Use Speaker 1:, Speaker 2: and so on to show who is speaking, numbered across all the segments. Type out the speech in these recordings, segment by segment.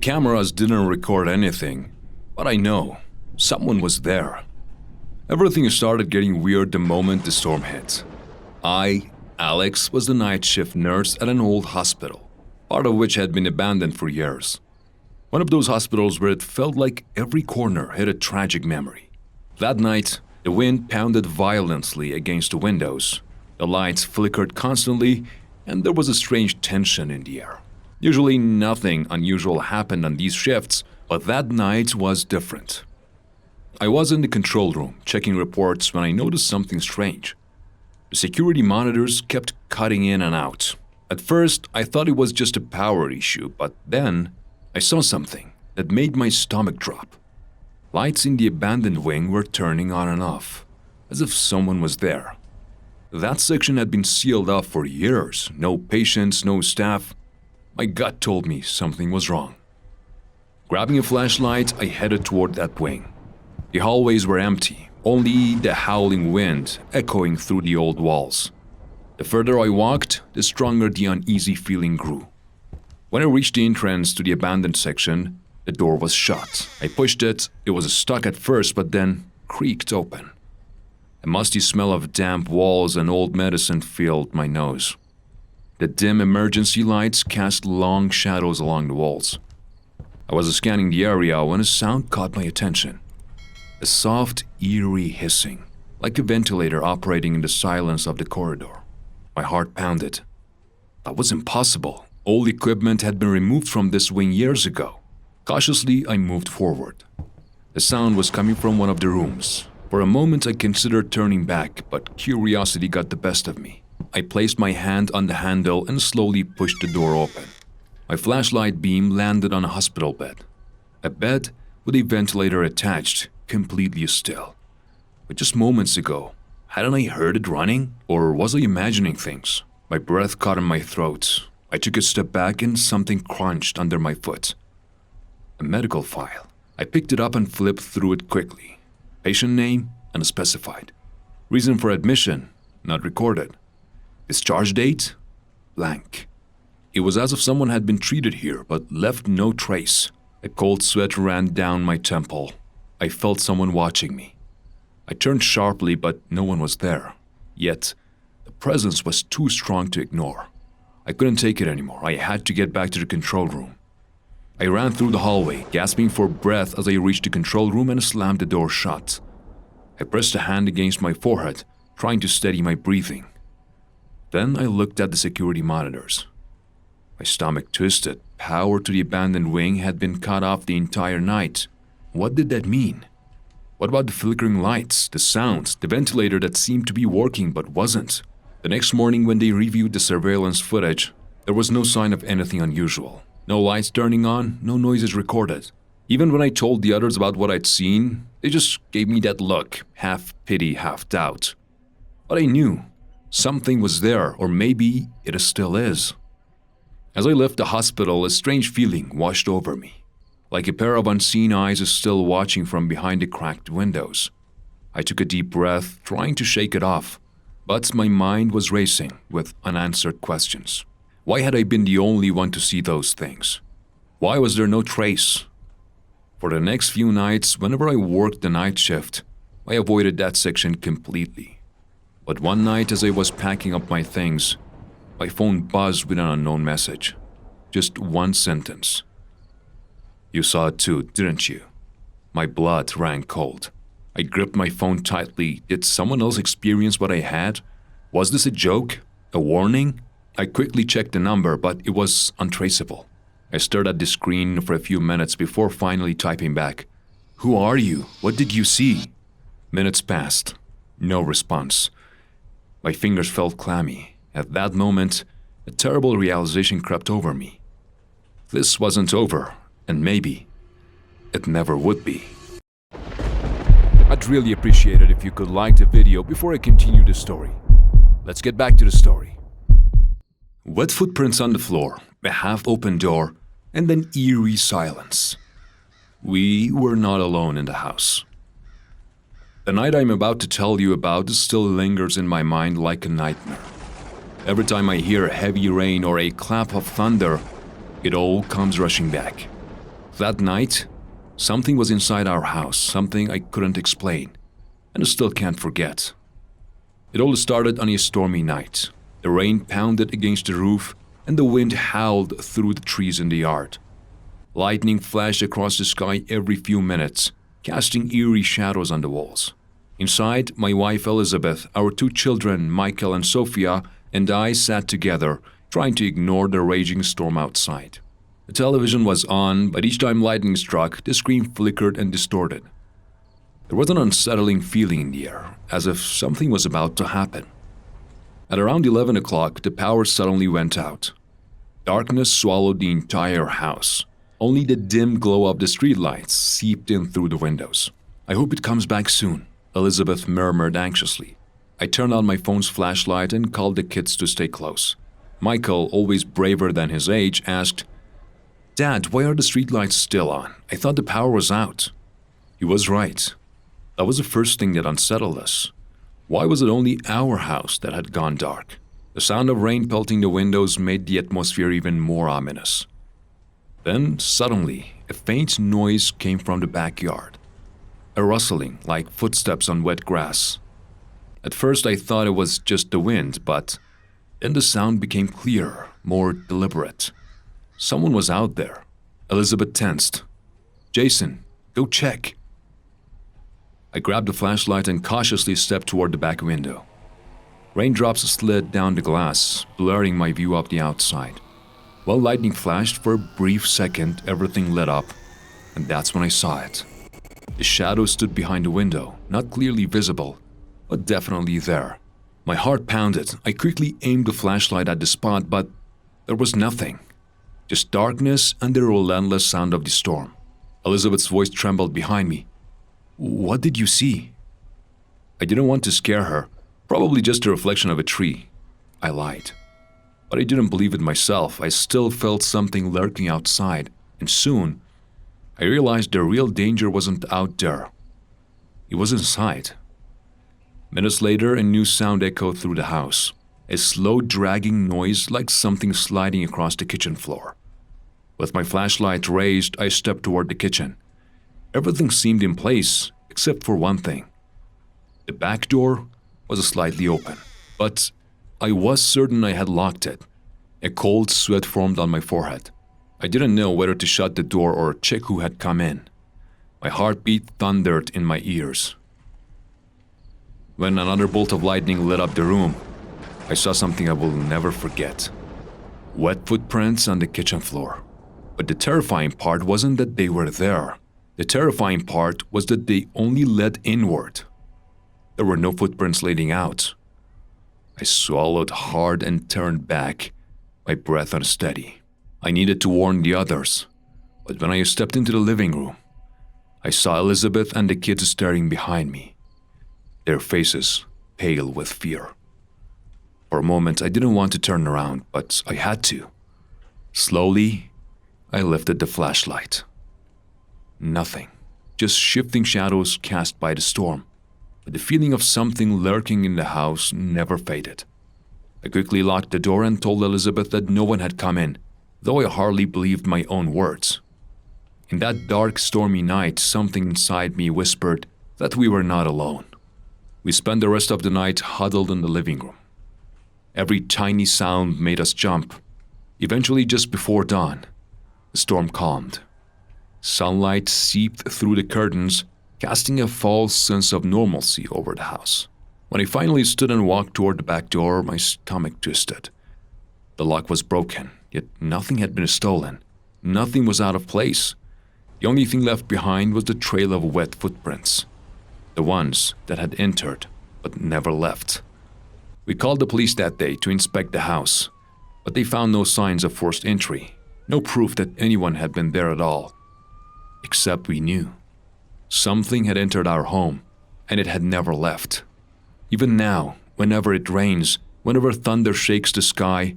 Speaker 1: cameras didn't record anything, but I know someone was there. Everything started getting weird the moment the storm hit. Alex, was the night shift nurse at an old hospital, part of which had been abandoned for years. One of those hospitals where it felt like every corner had a tragic memory. That night, the wind pounded violently against the windows. The lights flickered constantly, and there was a strange tension in the air. Usually nothing unusual happened on these shifts, but that night was different. I was in the control room checking reports when I noticed something strange. The security monitors kept cutting in and out. At first, I thought it was just a power issue, but then I saw something that made my stomach drop. Lights in the abandoned wing were turning on and off, as if someone was there. That section had been sealed off for years, no patients, no staff. My gut told me something was wrong. Grabbing a flashlight, I headed toward that wing. The hallways were empty, only the howling wind echoing through the old walls. The further I walked, the stronger the uneasy feeling grew. When I reached the entrance to the abandoned section, the door was shut. I pushed it. It was stuck at first, but then creaked open. A musty smell of damp walls and old medicine filled my nose. The dim emergency lights cast long shadows along the walls. I was scanning the area when a sound caught my attention. A soft, eerie hissing, like a ventilator operating in the silence of the corridor. My heart pounded. That was impossible. All equipment had been removed from this wing years ago. Cautiously, I moved forward. The sound was coming from one of the rooms. For a moment, I considered turning back, but curiosity got the best of me. I placed my hand on the handle and slowly pushed the door open. My flashlight beam landed on a hospital bed. A bed with a ventilator attached, completely still. But just moments ago, hadn't I heard it running? Or was I imagining things? My breath caught in my throat. I took a step back and something crunched under my foot. A medical file. I picked it up and flipped through it quickly. Patient name, unspecified. Reason for admission, not recorded. Discharge date, blank. It was as if someone had been treated here but left no trace. A cold sweat ran down my temple. I felt someone watching me. I turned sharply, but no one was there. Yet, the presence was too strong to ignore. I couldn't take it anymore. I had to get back to the control room. I ran through the hallway, gasping for breath as I reached the control room and slammed the door shut. I pressed a hand against my forehead, trying to steady my breathing. Then I looked at the security monitors. My stomach twisted. Power to the abandoned wing had been cut off the entire night. What did that mean? What about the flickering lights, the sounds, the ventilator that seemed to be working but wasn't? The next morning when they reviewed the surveillance footage, there was no sign of anything unusual. No lights turning on, no noises recorded. Even when I told the others about what I'd seen, they just gave me that look, half pity, half doubt. But I knew something was there, or maybe it still is. As I left the hospital, a strange feeling washed over me. Like a pair of unseen eyes still watching from behind the cracked windows. I took a deep breath, trying to shake it off, but my mind was racing with unanswered questions. Why had I been the only one to see those things? Why was there no trace? For the next few nights, whenever I worked the night shift, I avoided that section completely. But one night as I was packing up my things, my phone buzzed with an unknown message. Just one sentence. You saw it too, didn't you? My blood ran cold. I gripped my phone tightly. Did someone else experience what I had? Was this a joke? A warning? I quickly checked the number, but it was untraceable. I stared at the screen for a few minutes before finally typing back. Who are you? What did you see? Minutes passed. No response. My fingers felt clammy. At that moment, a terrible realization crept over me. This wasn't over, and maybe it never would be. I'd really appreciate it if you could like the video before I continue the story. Let's get back to the story. Wet footprints on the floor, a half-open door, and then eerie silence. We were not alone in the house. The night I'm about to tell you about still lingers in my mind like a nightmare. Every time I hear heavy rain or a clap of thunder, it all comes rushing back. That night, something was inside our house, something I couldn't explain, and I still can't forget. It all started on a stormy night. The rain pounded against the roof, and the wind howled through the trees in the yard. Lightning flashed across the sky every few minutes, casting eerie shadows on the walls. Inside, my wife Elizabeth, our two children, Michael and Sophia, and I sat together, trying to ignore the raging storm outside. The television was on, but each time lightning struck, the screen flickered and distorted. There was an unsettling feeling in the air, as if something was about to happen. At around 11 o'clock, the power suddenly went out. Darkness swallowed the entire house. Only the dim glow of the streetlights seeped in through the windows. "I hope it comes back soon," Elizabeth murmured anxiously. I turned on my phone's flashlight and called the kids to stay close. Michael, always braver than his age, asked, "Dad, why are the streetlights still on? I thought the power was out." He was right. That was the first thing that unsettled us. Why was it only our house that had gone dark? The sound of rain pelting the windows made the atmosphere even more ominous. Then, suddenly, a faint noise came from the backyard. A rustling, like footsteps on wet grass. At first I thought it was just the wind, but then the sound became clearer, more deliberate. Someone was out there. Elizabeth tensed. "Jason, go check." I grabbed the flashlight and cautiously stepped toward the back window. Raindrops slid down the glass, blurring my view of the outside. While lightning flashed for a brief second, everything lit up, and that's when I saw it. The shadow stood behind the window, not clearly visible, but definitely there. My heart pounded. I quickly aimed the flashlight at the spot, but there was nothing. Just darkness and the relentless sound of the storm. Elizabeth's voice trembled behind me. "What did you see?" I didn't want to scare her. Probably just a reflection of a tree. I lied. But I didn't believe it myself. I still felt something lurking outside, and soon I realized the real danger wasn't out there. It was inside. Minutes later, a new sound echoed through the house. A slow dragging noise like something sliding across the kitchen floor. With my flashlight raised, I stepped toward the kitchen. Everything seemed in place, except for one thing. The back door was slightly open, but I was certain I had locked it. A cold sweat formed on my forehead. I didn't know whether to shut the door or check who had come in. My heartbeat thundered in my ears. When another bolt of lightning lit up the room, I saw something I will never forget. Wet footprints on the kitchen floor. But the terrifying part wasn't that they were there. The terrifying part was that they only led inward. There were no footprints leading out. I swallowed hard and turned back, my breath unsteady. I needed to warn the others, but when I stepped into the living room, I saw Elizabeth and the kids staring behind me, their faces pale with fear. For a moment, I didn't want to turn around, but I had to. Slowly, I lifted the flashlight. Nothing, just shifting shadows cast by the storm. But the feeling of something lurking in the house never faded. I quickly locked the door and told Elizabeth that no one had come in, though I hardly believed my own words. In that dark, stormy night, something inside me whispered that we were not alone. We spent the rest of the night huddled in the living room. Every tiny sound made us jump. Eventually, just before dawn, the storm calmed. Sunlight seeped through the curtains, casting a false sense of normalcy over the house. When I finally stood and walked toward the back door, my stomach twisted. The lock was broken, yet nothing had been stolen. Nothing was out of place. The only thing left behind was the trail of wet footprints. The ones that had entered, but never left. We called the police that day to inspect the house, but they found no signs of forced entry, no proof that anyone had been there at all. Except we knew. Something had entered our home, and it had never left. Even now, whenever it rains, whenever thunder shakes the sky,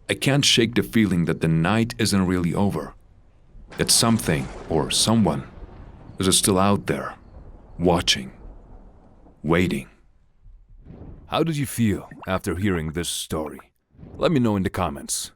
Speaker 1: I can't shake the feeling that the night isn't really over. That something, or someone, is still out there, watching, waiting. How did you feel after hearing this story? Let me know in the comments.